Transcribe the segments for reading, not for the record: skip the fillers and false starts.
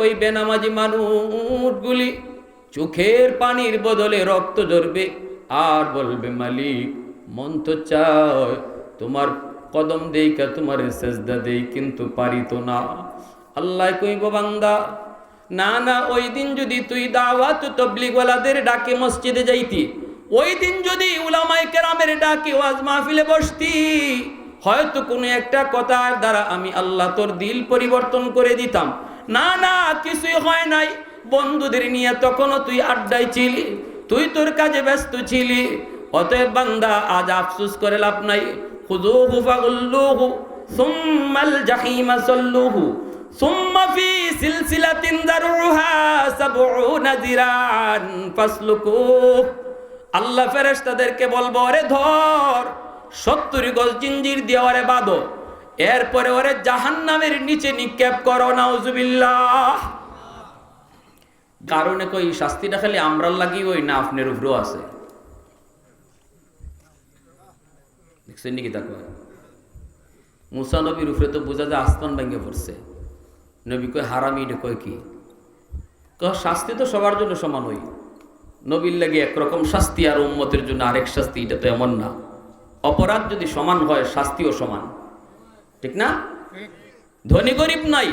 ওই বেনামাজি মানুষগুলি চোখের পানির বদলে রক্ত ঝরবে আর বলবে, মালিক মন তো চায় তোমার কদম দেইকা তোমার সেজদা দেই, কিন্তু পারি তো না। আল্লাহ কইব, বান্দা না না, ওই দিন যদি তুই দাওয়াত তাবলীগওয়ালাদের ডাকে মসজিদে যাইতি, ওই দিন যদি উলামায়ে কেরামের ডাকে ওয়াজ মাহফিলে বসতি, হয়তো কোনো একটা কথার দ্বারা আমি আল্লাহ তোর দিল পরিবর্তন করে দিতাম। না না, কিছুই হয় নাই। বন্ধুদের নিয়ে তখনও তুই আড্ডায় ছিলি, তুই তোর কাজে ব্যস্ত ছিলি। অতএব বান্দা, আজ আফসোস করে লাভ নাই। খুযূহু ফাগুল্লুহু সুম্মাল জাহিমা সাল্লুহু সুম্মা ফি সিলসিলাতিন দারউহা সাবউনা যিরান ফাসলুকুহ। আল্লাহ ফেরেশতাদেরকে বলবো, ওরে ধর, 70 গজ জিঞ্জির দিয়ে ওরে বাঁধো, এরপরে ওরে জাহান্নামের নিচে নিক্ষেপ করো। নাউজুবিল্লাহ। কারণে কই শাস্তিটা খালি আমরার লাগি ওই না আপনার উপরেও আছে? দেখছেন নাকি? তা কয় মুসা নবীর উপরে তো বোঝা যায় আসমান ভেঙে পড়ছে। নবী কয় হারামি, এটা কয় কি? শাস্তি তো সবার জন্য সমান হই। নবীর লাগে একরকম শাস্তি আর উম্মতের জন্য আরেক শাস্তি, এটা তো এমন না। অপরাধ যদি সমান হয়, শাস্তিও সমান, ঠিক না? ধনী গরিব নাই,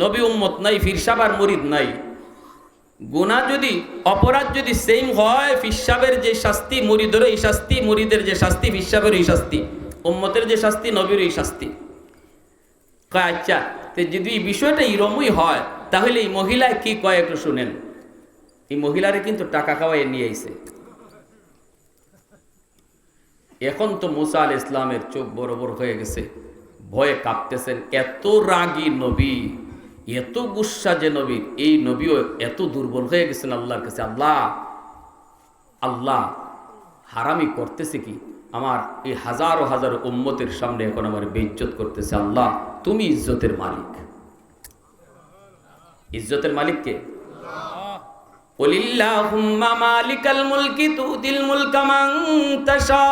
নবী উম্মত নাই, ফিরসাব আর মুরিদ নাই। গুনাহ যদি, অপরাধ যদি সেম হয়, ফিরসাবের যে শাস্তি মুরিদের এই শাস্তি, মুরিদের যে শাস্তি ফিরসাবের এই শাস্তি, উম্মতের যে শাস্তি নবীর এই শাস্তি। আচ্ছা, তো যদি এই বিষয়টা এরমই হয়, তাহলে এই মহিলা কি কয় একটু শুনেন। এই মহিলারে কিন্তু টাকা খাওয়াই নিয়ে আইছে। এখন তো মুসা আলাইহিস ইসলামের চোখ বড় বড় হয়ে গেছে, ভয়ে কাঁপতেছেন। এত রাগী নবী, এত গুসা যে নবী, এই নবীও এত দুর্বল হয়ে গেছেন আল্লাহর কাছে। আল্লাহ আল্লাহ হারামি করতেছে কি? আমার এই হাজারো হাজারো উম্মতের সামনে এখন আমার বেইজ্জত করতেছে। আল্লাহ তুমি ইজ্জতের মালিক। ইজ্জতের মালিক কে? কুলিল্লাহুম্মা মালিকাল মুলকি তুতিল মুলকা মান তাশা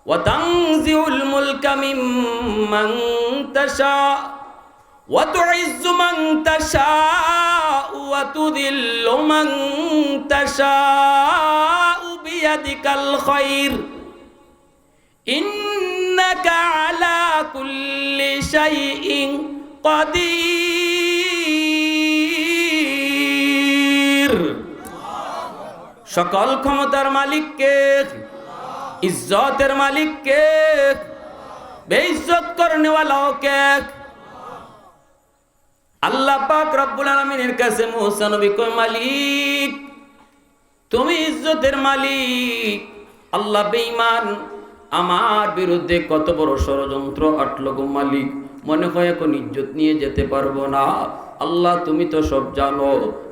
ওয়া তানজিউল মুলকা মিম্মান তাশা ওয়া তুইজ্জু মান তাশা ওয়া তুযিল্লু মান তাশা বিয়াদিকাল খায়র ইন্নাকা আলা কুল্লি শাইইন কাদির। সকল ক্ষমতার মালিক কে? ইজ্জতের মালিক কে? বেইজ্জত করনে ওয়ালাও কে? আল্লাহ পাক রব্বুল আলামিনের কাছে মুসা নবী কয়, মালিক তুমি ইজ্জতের মালিক। আল্লাহ বেঈমান আমার বিরুদ্ধে কত বড় ষড়যন্ত্র আটলো গো মালিক, মনে হয় এখন ইজ্জত নিয়ে যেতে পারবো না। আল্লাহ তুমি তো সব জানো,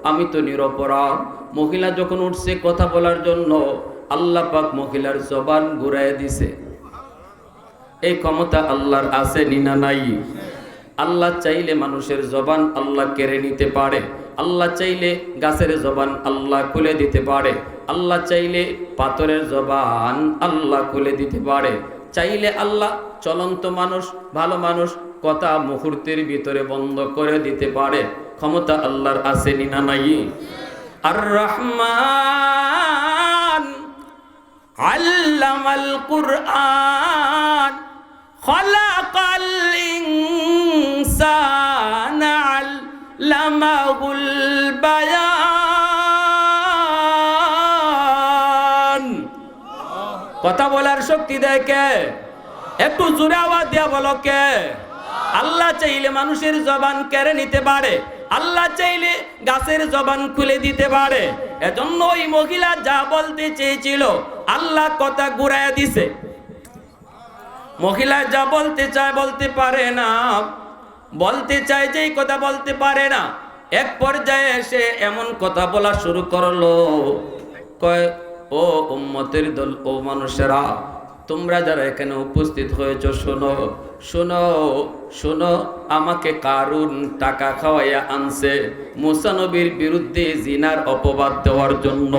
আমি তো নিরপরাধ। মহিলা যখন উঠছে কথা বলার জন্য, আল্লাহ পাক মহিলার জবান ঘুরায় দিছে। এই ক্ষমতা আল্লাহর আছে না নাই? আল্লাহ চাইলে মানুষের জবান আল্লাহ কেড়ে নিতে পারে। আল্লাহ চাইলে গাছের জবান আল্লাহ খুলে দিতে পারে। আল্লাহ চাইলে পাথরের জবান আল্লাহ খুলে দিতে পারে। চাইলে আল্লাহ চলন্ত মানুষ, ভালো মানুষ কথা মুহূর্তের ভিতরে বন্ধ করে দিতে পারে। ক্ষমতা আল্লাহর আছে না নাই? আর রহমান আল্লামাল কুরআন খালাকাল ইনসানা আল্লামাহুল বায়ান। কথা বলার শক্তি দেয় কে? একটু জোরে আওয়াজ দিয়া বলো কে? আল্লাহ চাইলে মানুষের জবান কেড়ে নিতে পারে, আল্লাহ চাইলে গাছের জবান খুলে দিতে পারে। এজন্য ওই মহিলা যা বলতে চেয়েছিল আল্লাহ কথা ঘুরাইয়া দিছে। মহিলা যা বলতে চায় বলতে পারে না, বলতে চায় যেই কথা বলতে পারে না। এক পর্যায়ে এসে এমন কথা বলা শুরু করলো, কয় ও উম্মতের দল, ও মানুষেরা, তোমরা যারা এখানে উপস্থিত হয়েছ, শোনো শোনো শোনো, আমাকে কারুন টাকা খাওয়াইয়া আনছে মুসা নবীর বিরুদ্ধে জিনার অপবাদ দেওয়ার জন্য।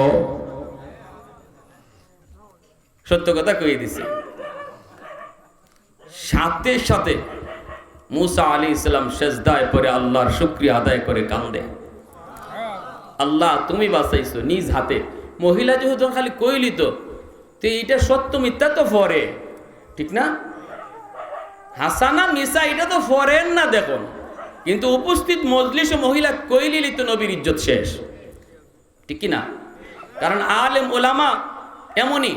সত্য কথা কই দিছে। সাথে সাথে মুসা আলাইহিস সালাম সেজদায় পড়ে আল্লাহর শুকরিয়া আদায় করে কান্দে, আল্লাহ তুমি বাঁচাইছো নিজ হাতে। মহিলা যেহেতু খালি কইলি তো এইটা সত্য মিথ্যা তো ফরে, ঠিক না? হাসানা মিসা এটা তো ফরেন না দেখুন, কিন্তু উপস্থিত মজলিসে মহিলা কইলিলি তো নবীর ইজ্জত শেষ, ঠিক কি না? কারণ আলেম ওলামা এমনই,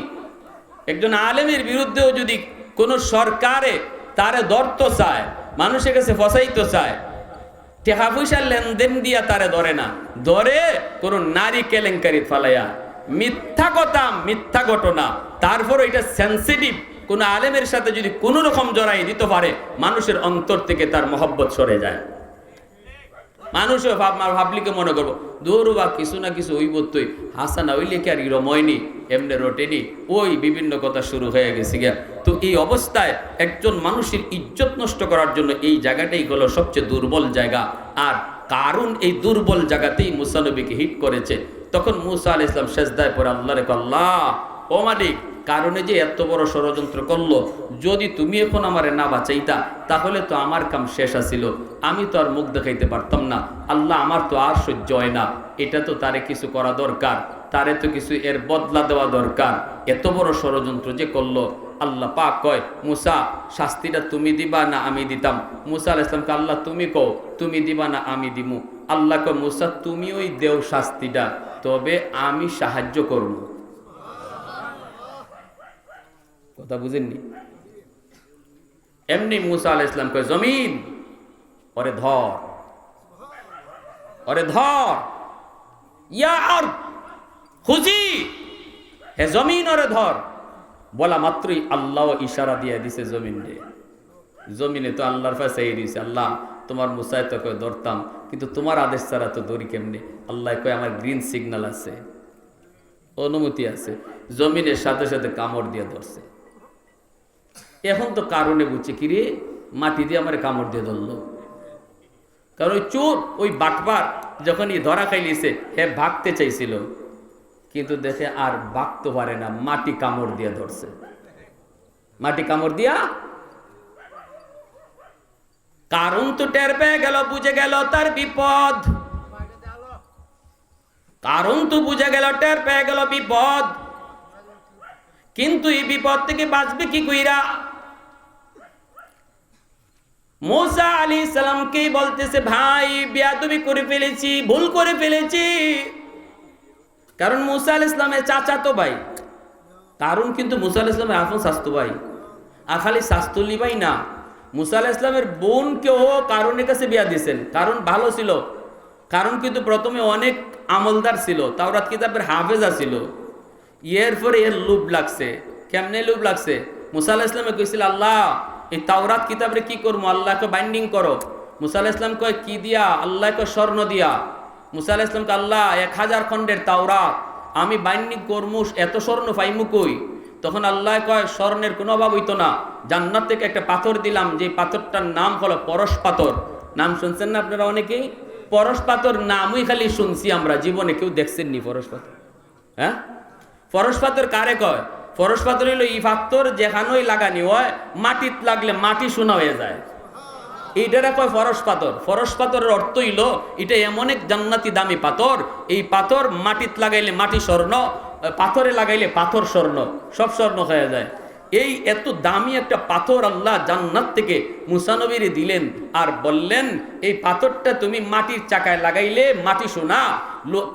একজন আলেমের বিরুদ্ধেও যদি কোনো সরকারে তারে ধরতে চায়, মানুষের কাছে ফসাইতে চায়, টাকা পয়সার লেনদেন দিয়া তারে ধরে না, ধরে কোন নারী কেলেঙ্কারি ফালাইয়া মিথ্যা কথা মিথ্যা ঘটনা, তারপর এটা সেন্সিটিভ কোন আলেমের সাথে যদি কোনো রকম জড়াই দিতে পারে, মানুষের অন্তর থেকে তার মহব্বত সরে যায়। মানুষও ভাবলিকে মনে করবো দৌড় বা কিছু না কিছু ওই বলতোই, হাসানা ওইলে কি আর রময়নি এমনি রোটেনি, ওই বিভিন্ন কথা শুরু হয়ে গেছে গিয়া। তো এই অবস্থায় একজন মানুষের ইজ্জত নষ্ট করার জন্য এই জায়গাটাই হলো সবচেয়ে দুর্বল জায়গা। আর কারণ এই দুর্বল জায়গাতেই মুসা নবীকে হিট করেছে। তখন মুসা আলাইহিস সালাম সেজদায় পড়ে আল্লাহরে কয়, আল্লাহ ও মালিক, কারণে যে এত বড় ষড়যন্ত্র করলো, যদি তুমি এখন আমারে না বাঁচাইতা তাহলে তো আমার কাম শেষ আছিল, আমি তো আর মুখ দেখাইতে পারতাম না। আল্লাহ আমার তো আর সহ্য হয় না, এটা তো তারে কিছু করা দরকার, তারে তো কিছু এর বদলা দেওয়া দরকার। এত বড় ষড়যন্ত্র যে করলো, আল্লাহ পাক কয় মুসা শাস্তিটা তুমি দিবা না আমি দিতাম? মুসা আলাইহিস সালামকে আল্লাহ তুমি কও তুমি দিবা না আমি দিমু? আল্লাহ কয় মুসা তুমি ওই দেও শাস্তিটা, তবে আমি সাহায্য করব। কথা বুঝেননি? এমনি মুসা আলাইহিস সালাম কয় জমিন ওরে ধর, ওরে ধর, ইয়া আরদ খুজি, হে জমিন ওরে ধর। বলা মাত্রই আল্লাহ ইশারা দিয়ে দিছে জমিন রে। জমিনে তো আল্লাহর কাছে এই দিছে, আল্লাহ তোমার মুসায় তো কয় ধরতাম, কিন্তু তোমার আদেশ ছাড়া তো ধরি কেমনে? আল্লাহ কয় আমার গ্রিন সিগন্যাল আছে, অনুমতি আছে। জমিনের সাথে সাথে কামড় দিয়ে ধরছে। এখন তো কারণে বুঝছে কিরে মাটি দিয়ে আমার কামড় দিয়ে ধরলো, কারণ ওই চোর ওই বাটপার যখন ধরা খাইলিছে হে ভাগতে চাইছিল, কিন্তু দেখে আর ভাগতে পারে না, মাটি কামড় দিয়ে ধরছে। মাটি কামড় দিয়া কারণ তো টের পেয়ে গেল, বুঝে গেল তার বিপদ। কারণ তো বুঝে গেল, টের পেয়ে গেল বিপদ, কিন্তু এই বিপদ থেকে বাঁচবে কি কইরা? মুসা আলাইহিস সালামকে বলতেছে ভাই বেয়াদবি করে ফেলেছি, ভুল করে ফেলেছি। কারণ মুসা আলাইহিস সালামের চাচাতো ভাই, কারণ কিন্তু মুসা আলাইহিস সালামের আপন শাস্তো ভাই। আর খালি শাস্তুলি ভাই না, মুসা আলাইহিস সালামের বোনকেও কারণের কাছে বিয়া দিয়েছেন। কারণ ভালো ছিল, কারণ কিন্তু প্রথমে অনেক আমলদার ছিল, তাওরাত কিতাবের হাফেজা ছিল। এরপরে এর লোভ লাগছে। কেমনে লোভ লাগছে? মুসা আলাইহিস সালামে কইছিল আল্লাহ এই তাওরাত কিতাবরে কি করবো? আল্লাহকে বাইন্ডিং করো। মুসা আলাইহিস সালাম কয় কি দিয়া? আল্লাহ কয় স্বর্ণ দিয়া। মুসা আলাইহিস সালামকে আল্লাহ 1000 খণ্ডের তাওরাত আমি বাইন্ডিং করমু, এত স্বর্ণ পাইমু কই? তখন আল্লাহ কয় স্বর্ণের কোনো অভাব হইতো না, জান্নাত থেকে একটা পাথর দিলাম, যে পাথরটার নাম হলো পরশ পাথর। নাম শুনছেন না আপনারা অনেকেই? পরশ পাথর নামই খালি শুনছি আমরা, জীবনে কেউ দেখছেন নি পরশ পাথর? হ্যাঁ, পরশ পাথর কারে কয়? পরশ পাথর হইল ই পাথর যেখানেই লাগানি হয় মাটিত লাগলে মাটি সোনা হয়ে যায়, এইটারা কয় পরশ পাথর। পরশ পাথরের অর্থ হইল এটা এমন এক জান্নাতি দামি পাথর, এই পাথর মাটিত লাগাইলে মাটি স্বর্ণ, পাথরে লাগাইলে পাথর স্বর্ণ, সব স্বর্ণ হয়ে যায়। এই এত দামি একটা পাথর আল্লাহ জান্নাত থেকে মুসা নবীরে দিলেন, আর বললেন এই পাথরটা তুমি মাটির চাকায় লাগাইলে মাটি সোনা,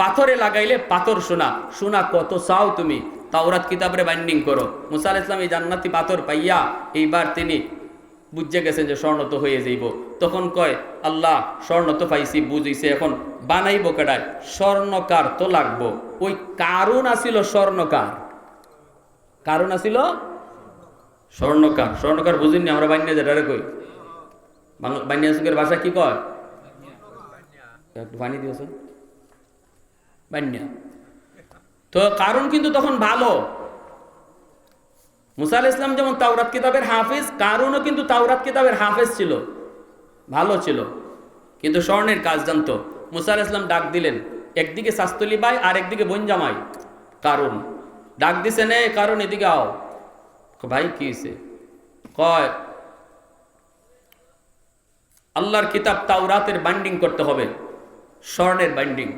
পাথরে লাগাইলে পাথর সোনা। সোনা কত চাও তুমি? তাওরাত কিতাবরে বাইন্ডিং করো। মুসা আলাইহিস সালাম এই জান্নাতি পাথর পাইয়া এইবার তিনি বুঝে গেছেন যে স্বর্ণ তো হয়ে যাইব। তখন কয় আল্লাহ স্বর্ণ তো পাইছি বুঝিছে, এখন বানাইব কেডায়? স্বর্ণকার তো লাগবো। ওই কারণ আসিল স্বর্ণকার, কারণ আসিল স্বর্ণকার। স্বর্ণকার বুঝিনি আমরা বানিয়ে যেটা কই, বানিয়া সুখের ভাষা কি কয়? একটু পানি দিয়েছেন বানিয়া। তো কারণ কিন্তু তখন ভালো। মুসা আলাইহিস সালাম যেমন তাওরাত কিতাবের হাফেজ, কারণও কিন্তু তাওরাত কিতাবের হাফেজ ছিল, ভালো ছিল, কিন্তু স্বর্ণের কাজ জানতো। মুসা আলাইহিস সালাম ডাক দিলেন, একদিকে শাস্তলি ভাই আর একদিকে বোন জামাই। কারণ ডাক দিছে নে, কারণ এদিকে আও। ভাই কি হয়েছে? কয় আল্লাহর কিতাব তাওরাতের বাইন্ডিং করতে হবে, স্বর্ণের বাইন্ডিং।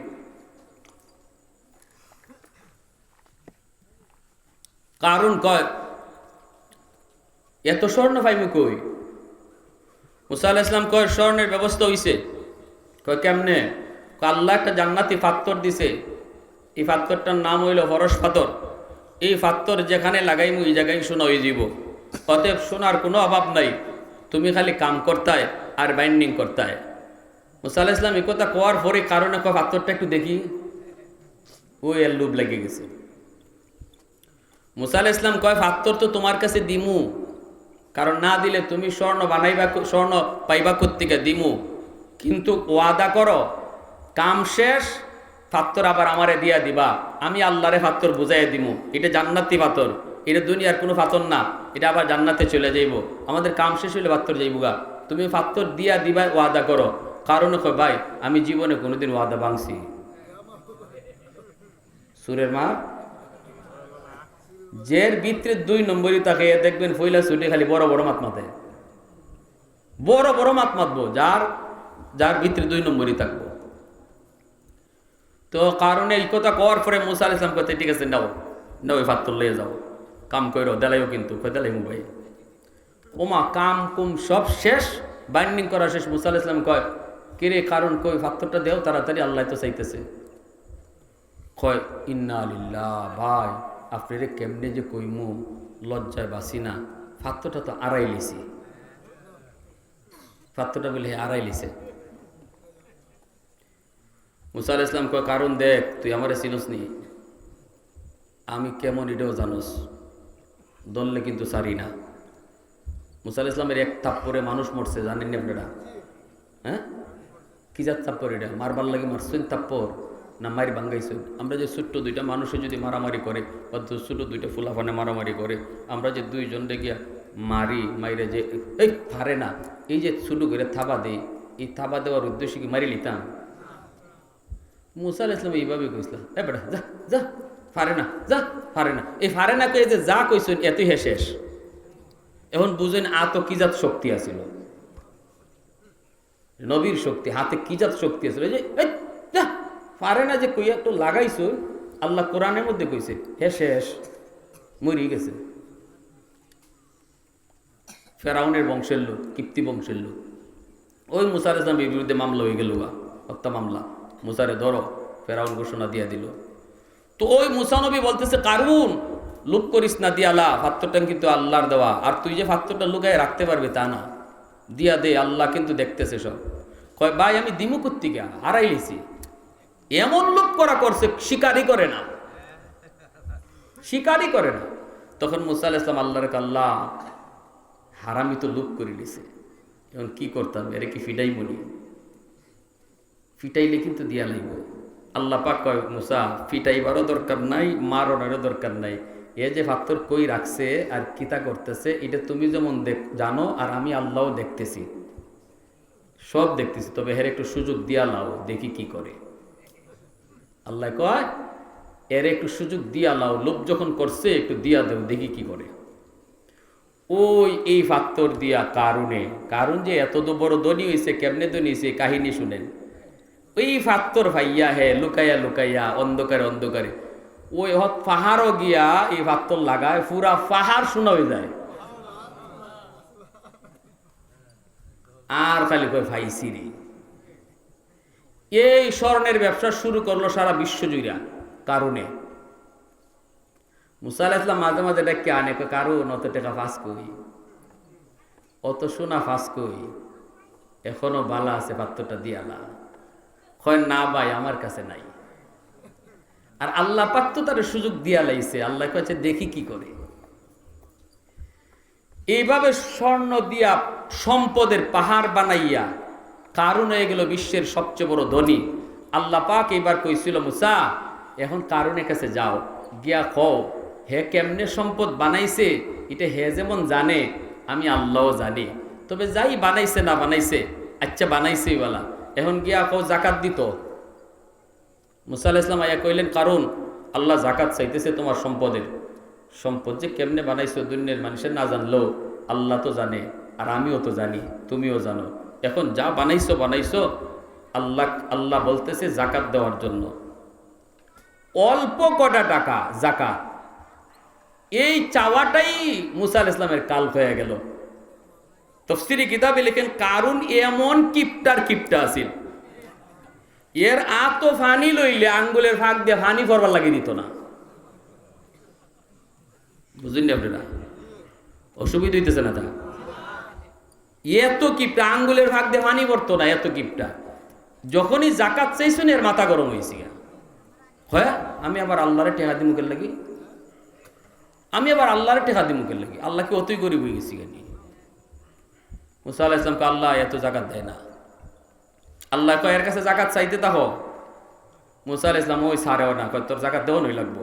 কারণ কয় এত স্বর্ণ পাইমু কই? মুসা আলাইহিস সালাম কয় স্বর্ণের ব্যবস্থা হইছে। কয় কেমনে? আল্লাহ একটা জান্নাতি পাথর দিছে, এই পাথরটার নাম হইল হরস পাথর। এই পাথর যেখানে লাগাইমু এই জায়গায় সোনা হয়ে যাব। অতএব সোনার কোনো অভাব নাই, তুমি খালি কাম করতায় আর বাইন্ডিং করতায়। মুসা আলাইহিস সালাম এই কথা কোয়ার পরে কারণে কয় পাথরটা একটু দেখি, ওই এর লোভ লেগে গেছে। মুসা আলাইহিস সালাম কয় পাথর তো তোমার কাছে দিমু, কারণ না দিলে তুমি স্বর্ণ বানাইবা, স্বর্ণ পাইবা কোত্থেকে? দিমু, কিন্তু ওয়াদা করো কাম শেষ পাথর আবার আমারে দিয়া দিবা, আমি আল্লাহরে পাথর বুঝাইয়া দিমু। এটা জান্নাতি পাথর, এটা দুনিয়ার কোনো পাথর না, এটা আবার জান্নাতে চলে যাইব। আমাদের কাম শেষ হইলে পাথর যাইবগা, তুমি পাথর দিয়া দিবা, ওয়াদা করো। কারণ কয় ভাই আমি জীবনে কোনোদিন ওয়াদা ভাঙছি? সুরের মা জের ভিতরে 2 নম্বরই তাকে দেখবেন ফইলা ছুটে খালি বড় বড় মাত মাতে, বড় বড় মাত মাতবো, যার যার ভিতরে 2 নম্বরই থাকবো। তো কারণে এই কথা কওয়ার পরে মুসা আলাইহিস সালাম কইতে ঠিক আছে নাও নাও এই পাথর লয়ে যাও, কাম কইরো, দেলাইও কিন্তু কই দেলাইমু ভাই। ওমা কাম কুম সব শেষ, বাইন্ডিং করা শেষ। মুসা আলাইহিস সালাম কয় কিরে কারণ কই পাথরটা দেও তাড়াতাড়ি, আল্লাহ তো চাইতেছে। কয় ইন্না লিল্লাহ, ভাই আপনারে কেমনে যে কইমু, লজ্জায় বাসি না, পাথরটা তো আড়াই লিছি। পাথরটা বলে আড়াই লিছে। মুসা আলাইহিস সালাম কয় কারণ দেখ তুই আমারে চিনস নি, আমি কেমন এটাও জানোস, দললে কিন্তু সারি না। মুসা আলাইহিস সালামের এক থাপ্পড়ে মানুষ মরছে, জানেন না আপনারা? হ্যাঁ, কি যার থাপ্পড় এটা? মারবার লাগে মারছেন থাপ্পড় না মারি ভাঙ্গাইছেন? আমরা যে ছোট্ট 2টা মানুষে যদি মারামারি করে, বা ছোট 2টা ফুলাফানে মারামারি করে, আমরা যে 2 জন গিয়া মারি, মাইরে যে এই পারে না, এই যে ছোট করে থাবা দেই, এই থাবা দেওয়ার উদ্দেশ্যে কি মারি লিতাম? মুসা আলাইহিস সালাম এইভাবে কইছিল, এ বেটা যা যা, পারে না, যা পারে না। এই পারে না কয়ে যে যা কইছেন এতই হে শেষ। এখন বুঝেন আত কি জাত শক্তি আছিল, নবীর শক্তি, হাতে কি জাত শক্তি আছিল। যে যা পারে না যে কইয়া তো লাগাইছো, আল্লাহ কোরআনের মধ্যে কইছে হে শেষ, মরি গেছে। ফেরাউনের বংশের লোক, কিপ্তি বংশের লোক, ওই মুসা আলাইহিস সালামের বিরুদ্ধে মামলা হয়ে গেল, হত্যা মামলা। মুসারে ধরো, ফেরাউন ঘোষণা দিয়া দিল। তো ওই মুসা নবী বলতেছে কারুন লুক করিস না, দিয়ালা পাথরটা কিন্তু আল্লাহর দেওয়া, আর তুই যে পাথরটা লুকায় রাখতে পারবি তা না, দিয়া দে, আল্লাহ কিন্তু দেখতেছে সব। কয় ভাই আমি দিমু কোত্থেকে, হারাই লিছি। এমন লোক করা করছে, শিকারই করে না, শিকারই করে না। তখন মুসা আলাইহিস সালাম আল্লাহর আল্লাহ হারামি তো লুক করে লিছে, এখন কি করতাম, এর কি ফিডাই বলি? ফিটাইলে কিন্তু দিয়া লাইব। আল্লাহ পাক কয় মুসা ফিটাইবারও দরকার নাই, মারারও দরকার নাই, এ যে পাথর কই রাখছে আর কিতা করতেছে এটা তুমি যেমন জানো, আর আমি আল্লাহও দেখতেছি, সব দেখতেছি, তবে হের একটু সুযোগ দিয়া লাও, দেখি কি করে। আল্লাহ কয় এর একটু সুযোগ দিয়া লাও, লোভ যখন করছে একটু দিয়া দেও, দেখি কি করে। ওই এই পাথর দিয়া কারুন যে এত বড় ধনী হয়েছে, কেমনে ধনী হয়েছে কাহিনী শুনেন। ওই পাথর ভাইয়া হে লুকাইয়া লুকাইয়া অন্ধকারে অন্ধকারে ওই পাহাড়ও গিয়া এই পাথর লাগায়, পুরা পাহাড় শোনা হয়ে যায়। আর খালি কয় ভাইসি রে। এই স্বর্ণের ব্যবসা শুরু করলো সারা বিশ্ব জুড়া কারণে। মুসা আলাইহিস সালাম মাঝে মাঝে ডেকে আনে, কারণ অত টাকা ফাঁস কই, অত সোনা ফাঁস কই, এখনো বালা আছে পাথরটা দিয়ালা। হয় না ভাই আমার কাছে নাই। আর আল্লাহ পাক তো তার সুযোগ দিয়া লাইছে, আল্লাহ কাছে দেখি কি করে। এইভাবে স্বর্ণ দিয়া সম্পদের পাহাড় বানাইয়া কারুন হয়ে গেল বিশ্বের সবচেয়ে বড় ধনী। আল্লাহ পাক এবার কইছিল মুসা এখন কারুনের কাছে যাও, গিয়া কও হে কেমনে সম্পদ বানাইছে, এটা হে যেমন জানে আমি আল্লাহও জানি, তবে যাই বানাইছে না বানাইছে, আচ্ছা বানাইছে বলা, এখন গিয়া কও জাকাত দিত। মুসা আলাইহিস সালাম আয়া কইলেন কারণ আল্লাহ জাকাত চাইতেছে তোমার সম্পদের, সম্পদ যে কেমনে বানাইছো দুনিয়ার মানুষের না জানলেও আল্লাহ তো জানে, আর আমিও তো জানি, তুমিও জানো। এখন যা বানাইছো বানাইছো, আল্লাহ আল্লাহ বলতেছে জাকাত দেওয়ার জন্য। অল্প কটা টাকা জাকাত, এই চাওয়াটাই মুসা আলাইহিস সালামের কাল হয়ে গেল। তাফসীরে কিতাবে লেখেন কারুন এমন কিপটা আছিল, এর আত ফানি লইলে আঙ্গুলের ফাঁক দিয়ে ফানি করবার লাগিয়ে দিত না। বুঝলেন আপনারা? অসুবিধা হইতেছে না? তা এত কিপটা, আঙ্গুলের ফাঁক দিয়ে ফানি পড়তো না, এত কিপটা। যখনই জাকাত চাইছেন এর মাথা গরম হয়েছে, হয় আমি আবার আল্লাহরে টেকা দি মুখের লাগি, আমি আবার আল্লাহরে টেকা দি মুখের লাগি, আল্লাহকে অতই গরিব হয়ে গেছি কেন? মুসা আলাইহিস সালামকে আল্লাহ এত জাকাত দেয় না। আল্লাহ কয় এর কাছে জাকাত চাইতে তাহো। মুসা আলাইহিস সালাম ওই সারেও না, কয় তোর জাকাত দেওয়ানোই লাগবো,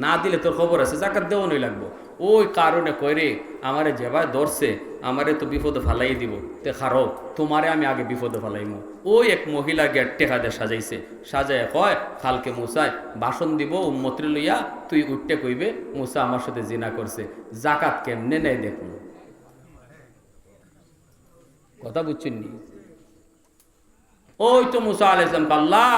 না দিলে তোর খবর আছে, জাকাত দেওয়ানোই লাগবো। ওই কারণে কয় রে আমারে যেভাবে ধরছে আমারে তো বিপদে ফালাই দিব, তে খারো তোমারে আমি আগে বিপদে ফালাইমু। ওই এক মহিলা গিয়ে টেকা দিয়ে সাজাইছে, সাজায় কয় খালকে মুসায় বাসন দিব উম্মতরে লইয়া, তুই উঠতে কইবে মুসা আমার সাথে জিনা করছে, জাকাত কেমনে নেয় দেখুন। কথা বুঝছেন নি? ওই তো মুসা আলাইহিস সালাম আল্লাহ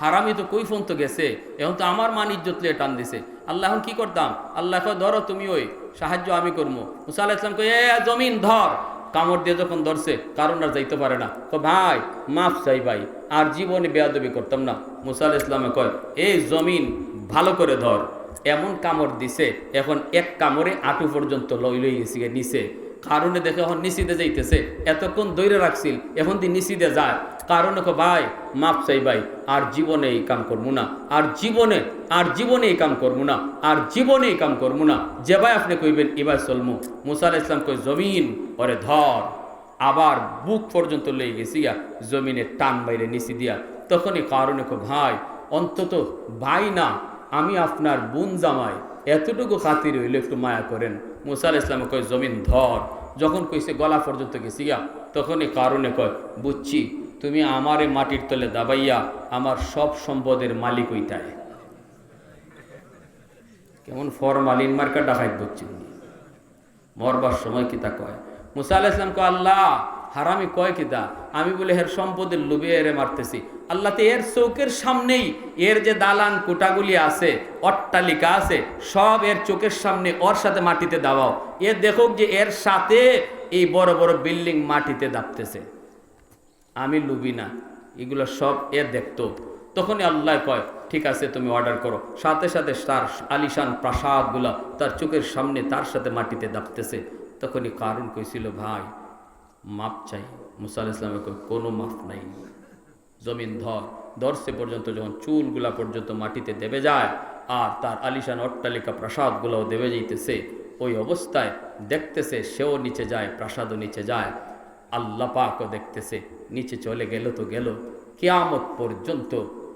হারামি তো কই ফোন তো গেছে, এখন তো আমার মান ইজ্জত লিয়ে টান দিছে, আল্লাহ এখন কি করতাম? আল্লাহ কয় ধরো তুমি, ওই সাহায্য আমি করবো। মুসা আলাইহিস সালাম কয় এ জমিন ধর। কামড় দিয়ে যখন ধরছে কারণ আর যাইতে পারে না, তো ভাই মাফ চাই ভাই, আর জীবনে বেয়াদবি করতাম না। মুসা আলাইহিস সালামে কয় এই জমিন ভালো করে ধর। এমন কামড় দিছে, এখন এক কামড়ে আঁটু পর্যন্ত লই গেছি নিচে। কারণে দেখে এখন নিচিতে যাইতেছে, এতক্ষণ দৈরে রাখছিল এখন তুই নিচিতে যায়। কারণে ভাই মাপ চাই ভাই, আর জীবনে এই কাম করবো না, আর জীবনে এই কাম করবো না, আর জীবনে এই কাম করবো না, যে ভাই আপনি কইবেন এবার চলমু। মুসা আলাইহিস সালাম কই জমিন ওরে ধর। আবার বুক পর্যন্ত লই গেছি গা, জমিনে টান বাইরে নিচি দিয়া। তখনই কারণে ভাই অন্তত ভাই না, আমি আপনার বোন জামাই, এতটুকু খাতির হইলে একটু মায়া করেন। মুসা আলাইহিস সালাম কয় জমিন ধর। যখন কইছে গলা পর্যন্ত গেছি গা, তখনই কারণে কয় বুঝছি তুমি আমারে মাটির তলে দাবাইয়া আমার সব সম্পদের মালিক হইতায়। কেমন ফরমালিন মার্কা ডাকাইত বুঝছেন? মরবার সময় কিতা কয় মুসা আলাইহিস সালাম কয় আল্লাহ হারামি কয় কিতা? আমি বলে এর সম্পদের লোভে এরে মারতেছি। আল্লাহ তো এর চোখের সামনেই এর যে দালান কোটাগুলি আছে, অট্টালিকা আছে, সব এর চোখের সামনে ওর সাথে মাটিতে দাবাও। এ দেখো যে এর সাথে এই বড় বড় বিল্ডিং মাটিতে দাবতেছে। আমি লুবি না, এগুলো সব এ দেখতো। তখনই আল্লাহ কয় ঠিক আছে তুমি অর্ডার করো। সাথে সাথে তার আলিশান প্রাসাদগুলা তার চোখের সামনে তার সাথে মাটিতে দাবতেছে। তখনই কারণ কইছিল ভাই মাপ চাই। মুসা আলাইহিস সালামের কোনো মাপ নাই। জমিন ধরছে পর্যন্ত যখন চুলগুলা পর্যন্ত মাটিতে দেবে যায়, আর তার আলিশান অট্টালিকা প্রাসাদগুলোও দেবে যাইতেছে, ওই অবস্থায় দেখতেছে সেও নিচে যায়, প্রাসাদও নিচে যায়, আল্লাহ পাকও দেখতেছে। নিচে চলে গেল তো গেল, কিয়ামত পর্যন্ত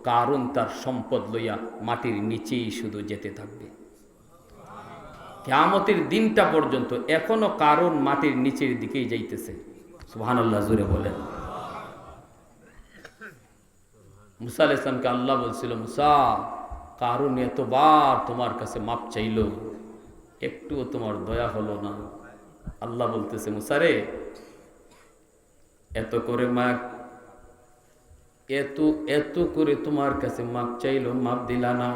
কারণ তার সম্পদ লইয়া মাটির নিচেই শুধু যেতে থাকবে। কিয়ামতের দিনটা পর্যন্ত এখনো কারণ মাটির নিচের দিকেই যাইতেছে। সুবহানাল্লাহ, জোরে বলেন। মুসা আলাইহিস সালামকে আল্লাহ বলছিল মুসা কারণ এতবার তোমার কাছে মাপ চাইল, একটুও তোমার দয়া হলো না। আল্লাহ বলতেছে মুসা রে এত করে এত করে তোমার কাছে মাপ চাইল, মাপ দিলা না।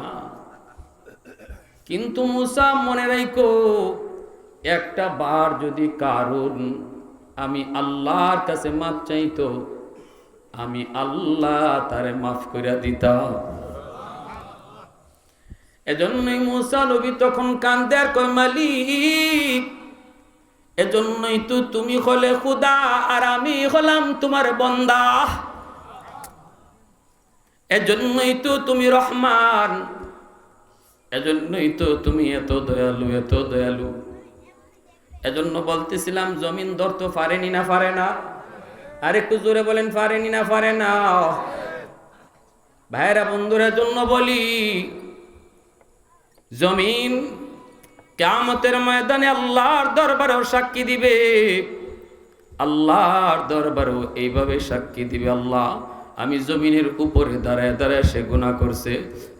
কিন্তু মুসা মনে রাখো একটা বার যদি কারণ আমি আল্লাহর কাছে মাপ চাইতো, আমি আল্লাহ তারে মাফ করে দিতাম। এজন্যই মুসা নবী তখন কান্দে আর কয় মালিক, এজন্যই তো তুমি হলে খুদা আর আমি হলাম তোমার বান্দা, এজন্যই তো তুমি রহমান, এজন্যই তো তুমি এত দয়ালু, এত দয়ালু। এজন্য বলতেছিলাম জমিন ধরতে পারেনি না পারে না? আর একটু জোরে বলেন পারেনি না পারে না? ভাইরা বন্ধুরা জন্য বলি জমিন কিয়ামতের ময়দানে আল্লাহর দরবারেও সাক্ষী দিবে, আল্লাহর দরবারেও এইভাবে সাক্ষী দিবে আল্লাহ আমি জমিনের উপরে দাঁড়ায় দাঁড়ায় সে গুনাহ করছে,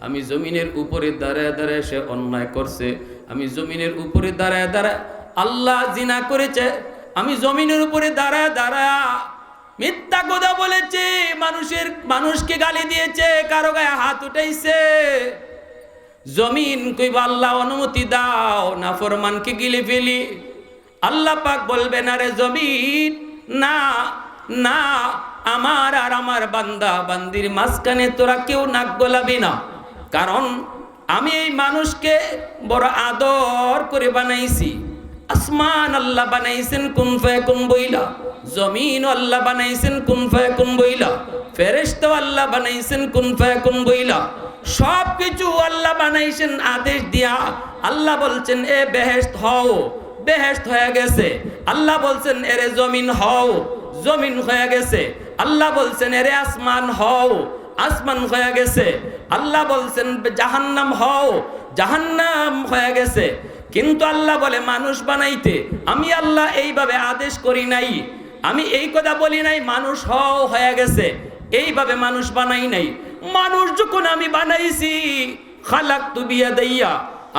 আমি জমিনের উপরে দাঁড়ায় দাঁড়ায় সে অন্যায় করছে, আমি জমিনের উপরে দাঁড়ায় দাঁড়ায় আল্লাহ জিনা করেছে, আমি জমিনের উপরে দাঁড়ায় দাঁড়ায় মিথ্যা কথা বলেছে, মানুষকে গালি দিয়েছে, কারো গায়ে হাত উঠাইছে। জমিন কইবা আল্লাহ অনুমতি দাও নাফরমানকে গিলে ফেলি। আল্লাহ পাক বলবেন আরে জমিন না না, আমার আর আমার বান্দা বান্দির মাঝখানে তোরা কেউ নাক গলাবি না, কারণ আমি এই মানুষকে বড় আদর করে বানাইছি। আসমান আল্লাহ বানাইছেন কুন ফায়াকুন বইলা, জমিন আল্লাহ বানাইছেন কুন ফায়াকুন বইলা, ফেরেশতা আল্লাহ বানাইছেন কুন ফায়াকুন বইলা, সব কিছু আল্লাহ বানাইছেন আদেশ দিয়া। আল্লাহ বলছেন এ বেহেশত হও, বেহেশত হয়ে গেছে। আল্লাহ বলছেন এরে জমিন হও, জমিন হয়ে গেছে। আল্লাহ বলছেন এরে আসমান হও, আসমান হয়ে গেছে। আল্লাহ বলছেন জাহান্নাম হও, জাহান্নাম হয়ে গেছে। কিন্তু আল্লাহ বলে মানুষ বানাইতে আমি আল্লাহ এইভাবে আদেশ করি নাই, আমি এই কথা বলি নাই মানুষ হও হয়ে গেছে, এইভাবে মানুষ বানাই নাই। মানুষ যখন আমি বানাইছি খালাকতু বিয়াদাইয়া,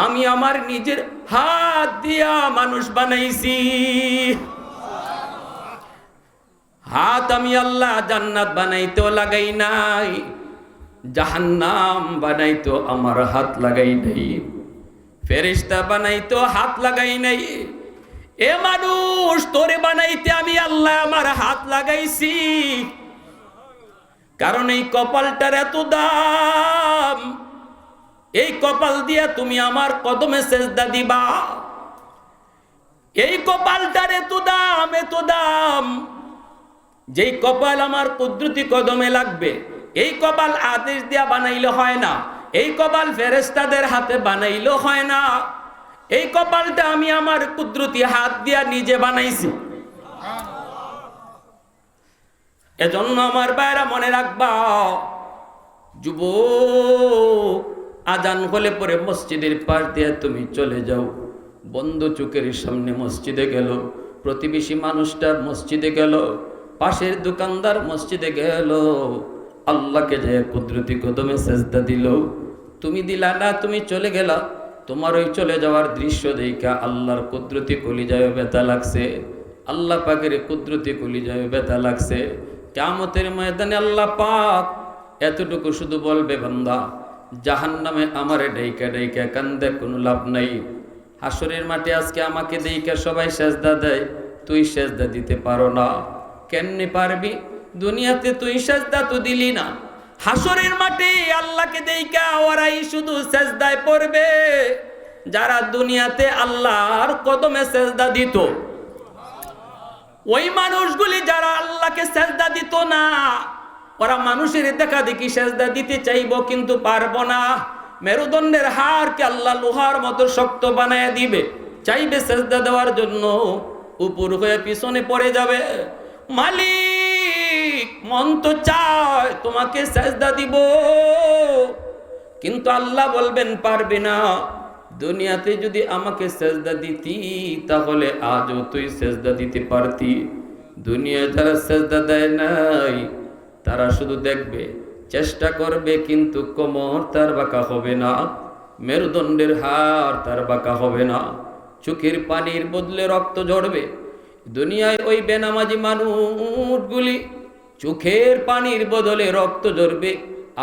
আমি আমার নিজের হাত দিয়া মানুষ বানাইছি। হাত আমি আল্লাহ জান্নাত বানাইতেও লাগাই নাই, জাহান্নাম বানাইতো আমার হাত লাগাই নাই, ফেরেশতা বানাইতো হাত লাগাই নাই। এ মানুষ তোরে বানাইতে আমি আল্লাহ আমার হাত লাগাইছি, কারণ এই কপালটার এত দাম। এই কপাল দিয়া তুমি আমার কদমে সেজদা দিবা, এই কপালটার এত দাম, এত দাম। যেই কপাল আমার কুদরতি কদমে লাগবে, এই কপাল আদেশ দিয়া বানাইলে হয় না, এই কপাল ফেরেশতাদের হাতে বানাইলে হয় না, এই কপালটা আমি আমার কুদরতি হাত দিয়া নিজে বানাইছি। এজন্য আমার ভাইরা মনে রাখবা, যুবক আজান হলে পরে মসজিদের পাশ দিয়ে তুমি চলে যাও। বন্ধ চোখের সামনে মসজিদে গেল, প্রতিবেশী মানুষটা মসজিদে গেল, পাশের দোকানদার মসজিদে গেল, আল্লাহকে যে কুদরতি কদমে সেজদা দিল, তুমি দিলা না, তুমি চলে গেলা। তোমার ওই চলে যাওয়ার দৃশ্য দেখা আল্লাহর কুদরতি কলিজায় ব্যথা লাগছে, আল্লাহ পাকের কুদরতি কলিজায় ব্যথা লাগছে। কিয়ামতের ময়দানে আল্লাহ পাক এতটুকু শুধু বলবে, বান্দা জাহান্নামে আমারে ডাইকা ডাইকা কান্দে কোনো লাভ নাই। হাসরের মাঠে আজকে আমাকে ডাইকা সবাই সেজদা দেয়, তুই সেজদা দিতে পারো না। কেমনে পারবি? দুনিয়াতে তুই সেজদা তো দিলি না, হাসরের মাঠে আল্লাহকে ডাইকা ওরাই শুধু সেজদায় পড়বে যারা দুনিয়াতে আল্লাহর কদমে সেজদা দিত। ওই মানুষগুলি যারা আল্লাহকে সেজদা দিত না, ওরা মানুষের দেখা দেখি সেজদা দিতে চাইবো কিন্তু পারবো না। মেরুদণ্ডের হাড়কে আল্লাহ লোহার মতো শক্ত বানায় দিবে, চাইবে সেজদা দেওয়ার জন্য, উপর হয়ে পিছনে পড়ে যাবে। মালিক মন তো চায় তোমাকে সেজদা দিব, কিন্তু আল্লাহ বলবেন পারবে না। দুনিয়াতে যদি আমাকে সেজদা দিতি তাহলে আজও তুই সেজদা দিতে পারতি। দুনিয়ায় যারা সেজদা দেয় নাই তারা শুধু দেখবে, চেষ্টা করবে, কিন্তু কোমর তার বাঁকা হবে না, মেরুদণ্ডের হাড় তার বাঁকা হবে না, চোখের পানির বদলে রক্ত ঝরবে। দুনিয়ায় ওই বেনামাজি মানুষগুলি চোখের পানির বদলে রক্ত ঝরবে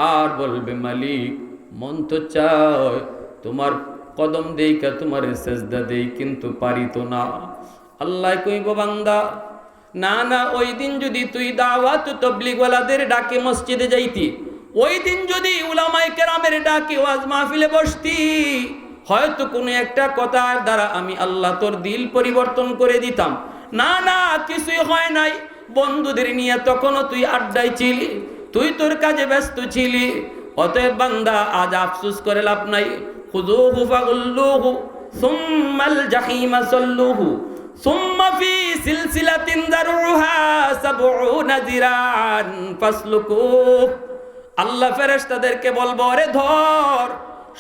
আর বলবে, মালিক মন তো চায় তোমার কদম দেইকা তোমার সেজদা দেই, কিন্তু পারি তো না। আল্লাহ কইব, বান্দা না না, ওই দিন যদি তুই দাওয়াত তাবলীগ ওয়ালাদের ডাকে মসজিদে যাইতি, ওই দিন যদি উলামায়ে কেরামের ডাকে ওয়াজ মাহফিলে বসতি, হয়তো কোনো একটা কথার দ্বারা আমি আল্লাহ তোর দিল পরিবর্তন করে দিতাম। না না, কিছুই হয় নাই। বন্ধুদের নিয়ে তখনও তুই আড্ডায় ছিলি, তুই তোর কাজে ব্যস্ত ছিলি। অতএব বান্দা আজ আফসোস করে লাভ নাই। খুযূহু ফাগুল্লুহু সুম্মাল জাহিমা সাল্লুহু সুম্মা ফি সিলসিলাতিন যারউহা সাবউনা যিরান ফাসলুকুহু। আল্লাহ ফেরেশতাদেরকে বলবো, ওরে ধর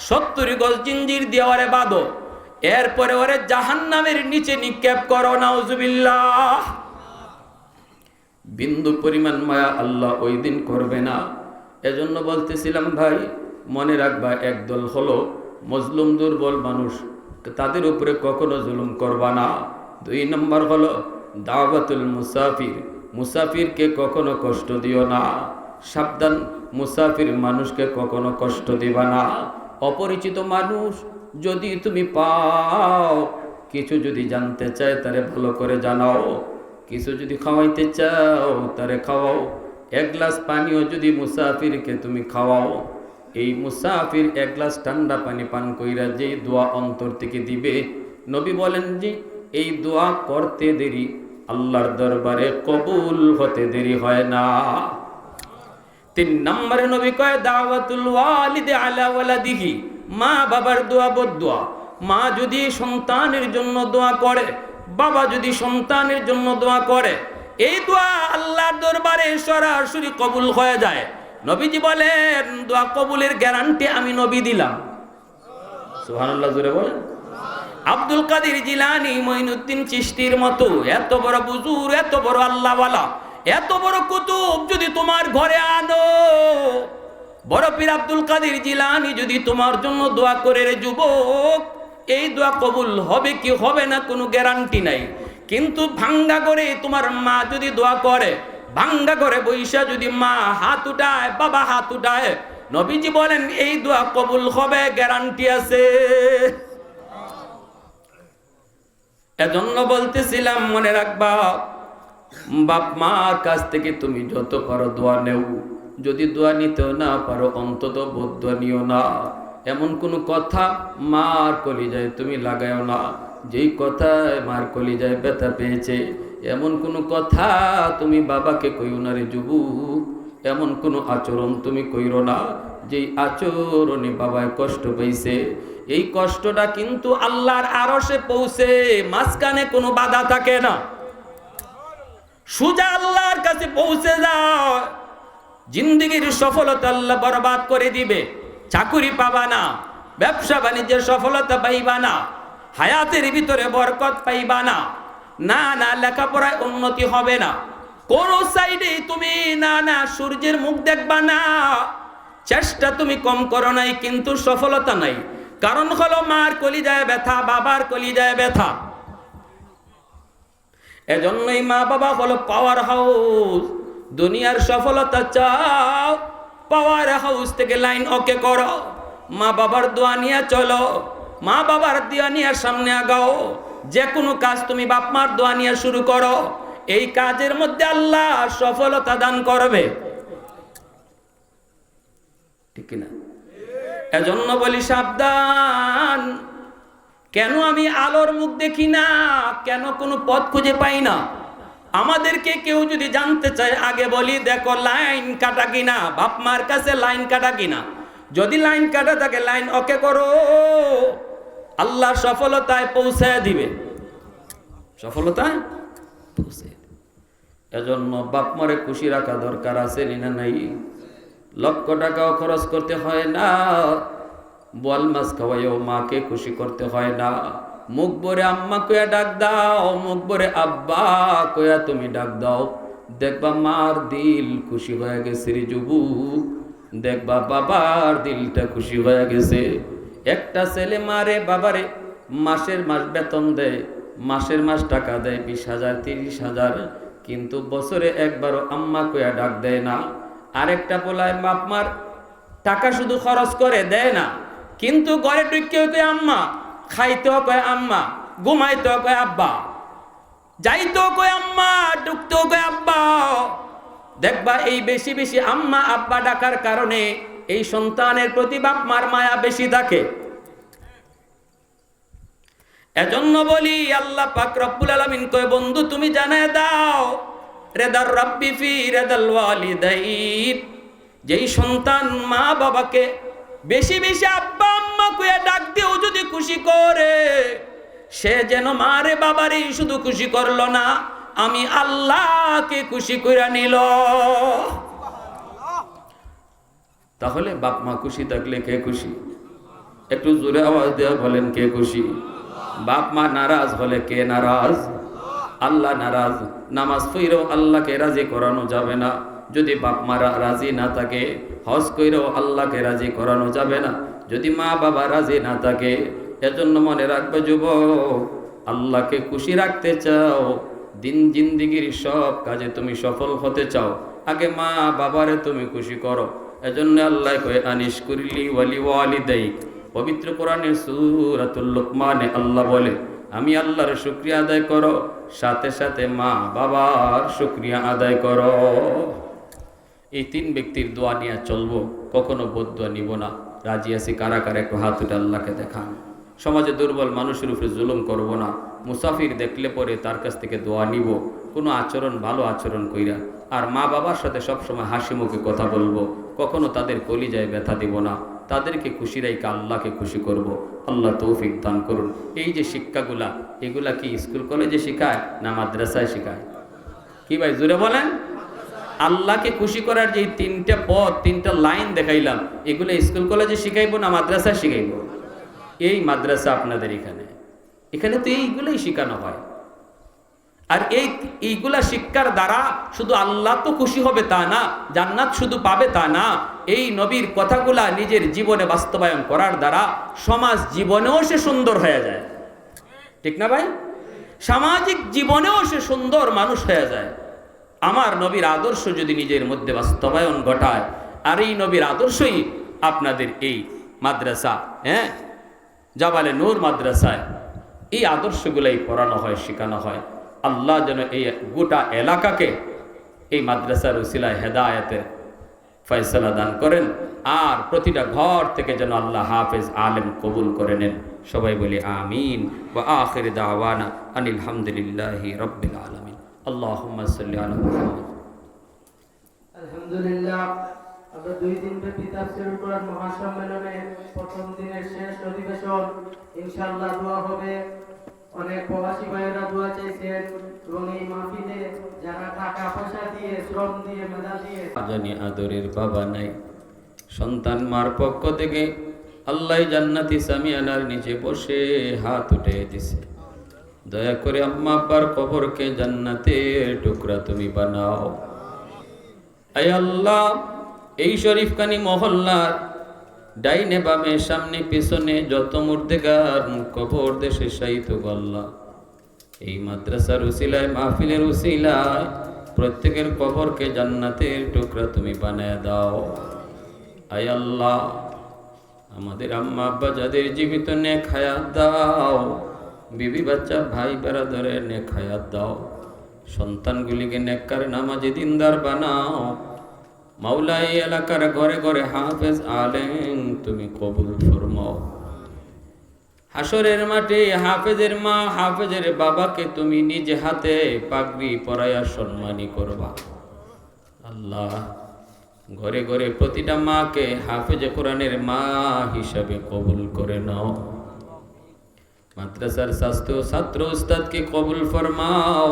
70 গজ জিঞ্জির দিয়ে ওরে বাঁধো, এরপরে ওরে জাহান্নামের নিচে নিক্ষেপ করো। নাউজুবিল্লাহ। বিন্দু পরিমাণ মায়া আল্লাহ ওই দিন করবে না। এজন্য বলতেছিলাম ভাই, মনে রাখবা, একদল হলো মজলুম দুর্বল মানুষ, তাদের উপরে কখনো জুলুম করবা না। 2 নম্বর হলো দাওয়াতুল মুসাফির, মুসাফিরকে কখনো কষ্ট দিও না। সাবধান, মুসাফির মানুষকে কখনো কষ্ট দিবা না। অপরিচিত মানুষ যদি তুমি পাও, কিছু যদি জানতে চায় তারে ভালো করে জানাও, কিছু যদি খাওয়াইতে চাও তারে খাওয়াও। এক গ্লাস পানিও যদি মুসাফিরকে তুমি খাওয়াও, এই মুসাফির এক গ্লাস ঠান্ডা পানি পান কইরা যে দোয়া অন্তর থেকে দিবে, নবী বলেন যে এই দোয়া করতে দেরি আল্লাহর দরবারে কবুল হতে দেরি হয় না। 3 নম্বরে নবী কয় দাওয়াতুল ওয়ালিদি আলা ওয়ালাদিহি, মা বাবার দোয়া বদদোয়া। মা যদি সন্তানের জন্য দোয়া করে, বাবা যদি সন্তানের জন্য দোয়া করে, এই দোয়া আল্লাহর দরবারে সরাসরি কবুল হয়ে যায়। নবীজি বলেন দোয়া কবুলের গ্যারান্টি আমি নবী দিলাম। সুবহানাল্লাহ, জোরে বলেন। আব্দুল কাদের জিলানী, মঈনুদ্দিন চিশতির মতো এত বড় বুজুর্গ, এত বড় আল্লাহওয়ালা, এত বড় কুতুব যদি তোমার ঘরে আনো, বড় পীর আব্দুল কাদের জিলানী যদি তোমার জন্য দোয়া করে, রে যুবক, এই দোয়া কবুল হবে কি হবে না কোনো গ্যারান্টি নাই। কিন্তু ভাঙ্গা করে তোমার মা যদি দোয়া করে, ভাঙ্গা করে বৈশা যদি মা হাত উঠায়, বাবা হাত উঠায়, নবীজি বলেন এই দোয়া কবুল হবে, গ্যারান্টি আছে। এজন্য বলতেছিলাম, মনে রাখবা, বাপ মার কাছ থেকে তুমি যত পারো দোয়া নেও। যদি দোয়া নিতেও না পারো, অন্তত বদদোয়া নিও না। এমন কোনো কথা মার কলিজায় তুমি লাগাও না, যেই কথায় মার কলিজায় ব্যথা পেয়েছে। এমন কোনো কথা তুমি বাবাকে কইও না, রে যুবক। এমন কোনো আচরণ তুমি কইরো না যেই আচরণে বাবায় কষ্ট পেয়েছে। এই কষ্টটা কিন্তু আল্লাহর আরশে পৌঁছে, মাঝখানে কোনো বাধা থাকে না, সোজা আল্লাহর কাছে পৌঁছে যাও। জিন্দেগির সফলতা আল্লাহ বরবাদ করে দিবে। চাকুরি পাবা না, ব্যবসা বাণিজ্যের সফলতা পাইবা না, হায়াতের ভিতরে বরকত পাইবা না, না না লেখাপড়ায় উন্নতি হবে না, কোন সাইডে তুমি না না সূর্যের মুখ দেখবা না। চেষ্টা তুমি কম করো নাই, কিন্তু সফলতা নাই। কারণ হলো মার কলিজায় ব্যথা, বাবার কলিজায় ব্যথা। এজন্যই মা বাবা হলো পাওয়ার হাউস। দুনিয়ার সফলতা চাও, পাওয়ার হাউস থেকে লাইন ওকে করো। মা বাবার দোয়া নিয়ে চলো, মা বাবার দোয়া নিয়ে সামনে আগাও। যে কোনো কাজ তুমি বাপ মার দোয়া নিয়ে শুরু করো, এই কাজের মধ্যে আল্লাহ সফলতা দান করবে, ঠিক না? এজন্য বলি সাবধান। কেন আমি আলোর মুখ দেখি না, কেন কোনো পথ খুঁজে পাই না? আমাদেরকে কেউ যদি জানতে চায়, আগে বলি দেখো লাইন কাটা কিনা, বাপ মার কাছে লাইন কাটা কিনা। যদি লাইন কাটা থাকে, লাইন ওকে করো, আল্লাহ সফলতায় পৌঁছে দিবে, সফলতায় পৌঁছে। এজন্য বাপ মারে খুশি রাখা দরকার আছে না নাই? লক্ষ টাকাও খরচ করতে হয় না, বোয়াল মাছ খাওয়াইও মাকে খুশি করতে হয় না। মুখ ভরে আম্মা কইয়া ডাক দাও, মুখ ভরে আব্বা কইয়া তুমি ডাক দাও, দেখবা মার দিল খুশি হয়ে গেছে রে যুবক, দেখবা বাবার দিলটা খুশি হয়ে গেছে। একটা ছেলে মারে বাবারে মাসের মাস বেতন দেয়, মাসের মাস টাকা দেয় 20,000 30,000, কিন্তু বছরে একবারও আম্মা কইয়া ডাক দেয় না। আরেকটা পোলায় বাপ মার টাকা শুধু খরচ করে দেয় না, কিন্তু ঘরে ঢুকেও কয় আম্মা, খাইতেও কয় আম্মা, ঘুমাইতেও কয় আব্বা, যাইতেও কয় আম্মা, ঢুকতেও কয় আব্বা। দেখবা এই বেশি বেশি আম্মা আব্বা ডাকার কারণে এই সন্তানের প্রতি বাপ মার মায়া বেশি থাকে। এজন্য বলি আল্লাহ পাক রব্বুল আলামিন কয়, বন্ধু তুমি জানায় দাও রেদার রাব্বি ফি রেদাল ওয়ালিদাইন, যেই সন্তান মা বাবাকে বেশি বেশি আব্বা আম্মা কইয়া ডাক দিও যদি খুশি করে, সে যেন মারে বাবারে শুধু খুশি করলো না, আমি আল্লাহকে খুশি কইরা নিল। তাহলে বাপ মা খুশি থাকলে কে খুশি? একটু জোরে আওয়াজ দেওয়া বলেন, কে খুশি? বাপ মা নারাজ হলে কে নারাজ? আল্লাহ নারাজ। নামাজ পড়েও আল্লাহকে রাজি করানো যাবে না যদি বাপ মারা রাজি না থাকে। হজ কইরেও আল্লাহকে রাজি করানো যাবে না যদি মা বাবা রাজি না থাকে। এজন্য মনে রাখবে যুবক, আল্লাহকে খুশি রাখতে চাও, দিন জিন্দিগির সব কাজে তুমি সফল হতে চাও, আগে মা বাবারে তুমি খুশি করো। এজন্য আল্লাহ কয় আনিশ কুরলি ওয়ালি ওয়ালিদাইক। পবিত্র কোরআনের সূরাতুল লুকমানে আল্লাহ বলে আমি আল্লাহর শুকরিয়া আদায় করো, সাথে সাথে মা বাবার শুকরিয়া আদায় করো। এই তিন ব্যক্তির দোয়া নিয়ে চলবো, কখনো বদদোয়া নিব না। রাজি আছি কারা কারা একটু হাত উঠে আল্লাহকে দেখান। সমাজে দুর্বল মানুষের উপরে জুলুম করব না। মুসাফির দেখলে পরে তার কাছ থেকে দোয়া নিব, কোনো আচরণ ভালো আচরণ কইরা। আর মা বাবার সাথে সবসময় হাসি মুখে কথা বলবো, কখনো তাদের কলিজায় ব্যথা দিব না। তাদেরকে খুশি রাইকা আল্লাহকে খুশি করব। আল্লাহ তৌফিক দান করুন। এই যে শিক্ষাগুলা, এগুলা কি স্কুল কলেজে শেখায় না মাদ্রাসায় শেখায়? কি ভাই জোরে বলেন? আল্লাহকে খুশি করার যে তিনটা পথ, তিনটা লাইন দেখাইলাম, এগুলো স্কুল কলেজে শিখাইবো না মাদ্রাসায় শিখাইবো? এই মাদ্রাসা আপনাদের এখানে তো এইগুলাই শেখানো হয়। আর এইগুলা শিক্ষার দ্বারা শুধু আল্লাহ তো খুশি হবে তা না, জান্নাত শুধু পাবে তা না, এই নবীর কথাগুলা নিজের জীবনে বাস্তবায়ন করার দ্বারা সমাজ জীবনেও সে সুন্দর হয়ে যায়। ঠিক না ভাই? সামাজিক জীবনেও সে সুন্দর মানুষ হয়ে যায়। আমার নবীর আদর্শ যদি নিজের মধ্যে বাস্তবায়ন ঘটায়, আর এই নবীর আদর্শই আপনাদের এই মাদ্রাসা, জাবালে নূর মাদ্রাসায় এই আদর্শগুলাই পড়ানো হয়, শেখানো হয়। আল্লাহ যেন এই গোটা এলাকাকে এই মাদ্রাসার উসিলায় হেদায়েতের ফয়সালা দান করেন, আর প্রতিটা ঘর থেকে যেন আল্লাহ হাফেজ আলেম কবুল করে নেন। সবাই বলি আমিন। ওয়া আখির দাওয়ানা আনিল হামদুলিল্লাহি রাব্বিল আলামিন। আল্লাহুম্মা সাল্লি আলা মুহাম্মদ। আলহামদুলিল্লাহ, আমরা 2 দিন ব্যাপী তাফসীরুল কোরআন মহাসম্মেলনে প্রথম দিনের শেষ অধিবেশন। ইনশাআল্লাহ দোয়া হবে। অনেক প্রবাসী ভাইয়েরা দোয়া চাইছেন এবং এই মাহফিলে যারা টাকা পয়সা দিয়ে, শ্রম দিয়ে, মেধা দিয়ে, জানি আদরের বাবা নাই, সন্তান মার পক্ষ থেকে আল্লাহ জান্নাতি সামিয়ানার নিচে বসে হাত উঠে দিছে। দয়া করে আম্মা আব্বার কবরকে জান্নাতের টুকরা তুমি বানাও। আয় আল্লাহ, এই শরীফখানি মহল্লার ডাইনে বামে সামনে পিছনে যত মুর্দেগার কবর দেশে শায়িত আল্লাহ, এই মাদ্রাসার উসিলায় মাহফিলের উসিলায় প্রত্যেকের কবরকে জান্নাতের টুকরা তুমি বানায় দাও। আয় আল্লাহ, আমাদের আম্মা আব্বা যাদের জীবিত নেক হায়াত দাও, বিবি বাচ্চা ভাই বেরাদরের নেক হায়াত দাও, সন্তানগুলিকে নেককার নামাজি দিনদার বানাও। মাওলা, এই এলাকার ঘরে ঘরে হাফেজ আলেম তুমি কবুল ফরমাও। হাসরের মাঠে হাফেজের মা হাফেজের বাবাকে তুমি নিজে হাতে পাগড়ি পরাইয়া সম্মানী করবা। আল্লাহ, ঘরে ঘরে প্রতিটা মাকে হাফেজে কোরআনের মা হিসাবে কবুল করে নাও। মাদ্রাসার স্বাস্থ্য ছাত্র উস্তাদকে কবুল ফরমাও।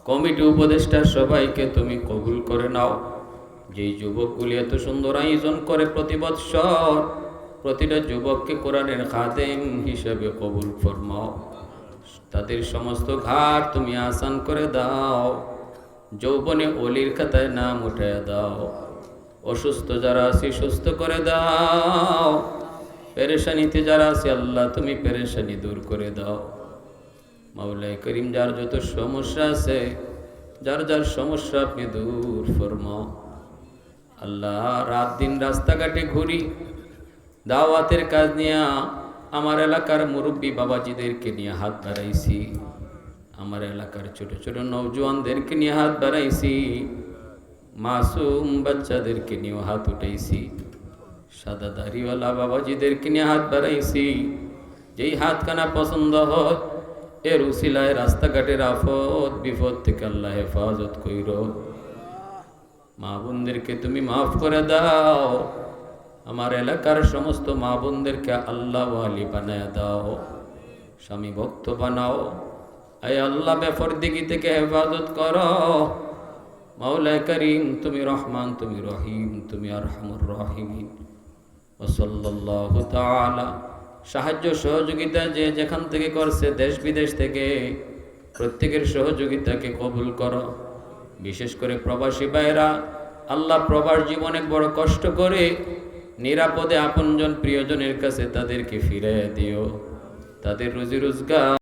কমিটি উপদেষ্টা সবাইকে তুমি কবুল করে নাও। যেই যুবকগুলি এত সুন্দর আয়োজন করে প্রতি বৎসর, প্রতিটা যুবককে কোরআনের খাদেম হিসেবে কবুল ফরমাও। তাদের সমস্ত ঘাট তুমি আসান করে দাও। যৌবনে অলির খাতায় নাম উঠে দাও। অসুস্থ যারা আছে সুস্থ করে দাও। পেরেশানিতে যারা আছে আল্লাহ তুমি পেরেশানি দূর করে দাও। মাওলাই করিম, যার যত সমস্যা আছে, যার যার সমস্যা আপনি দূর ফরমাও। আল্লাহ, রাত দিন রাস্তাঘাটে ঘুরি, দাওয়াতের কাজ নিয়ে আমার এলাকার মুরব্বী বাবাজিদেরকে নিয়ে হাত বাড়াইছি, আমার এলাকার ছোট ছোট নওজোয়ানদেরকে নিয়ে হাত বাড়াইছি, মাসুম বাচ্চাদেরকে নিয়ে হাত উঠাইছি, সাদা দাড়িওয়ালা বাবাজিদেরকে নিয়ে হাত বাড়াইছি। যেই হাতখানা পছন্দ হয় এর উসিলায় রাস্তাঘাটের আফত বিপদ থেকে আল্লাহ হেফাজত কইরো। মা বোনদেরকে তুমি মাফ করে দাও। আমার এলাকার সমস্ত মা বোনদেরকে আল্লাহ ওয়ালি বানায় দাও, স্বামী ভক্ত বানাও। আয় আল্লাহ, বেফরদিগি থেকে হেফাজত করো। মাওলায়ে করিম, তুমি রহমান, তুমি রহিম, তুমি আরহামুর রাহিমিন। ওয়া সাল্লাল্লাহু তাআলা। সাহায্য সহযোগিতা যে যেখান থেকে করছে, দেশ বিদেশ থেকে, প্রত্যেকের সহযোগিতাকে কবুল করো। বিশেষ করে প্রবাসী ভাইরা, আল্লাহ প্রবাস জীবনে বড় কষ্ট করে নিরাপদে আপনজন প্রিয়জনের কাছে তাদেরকে ফিরিয়ে দিও। তাদের রুজি রোজগার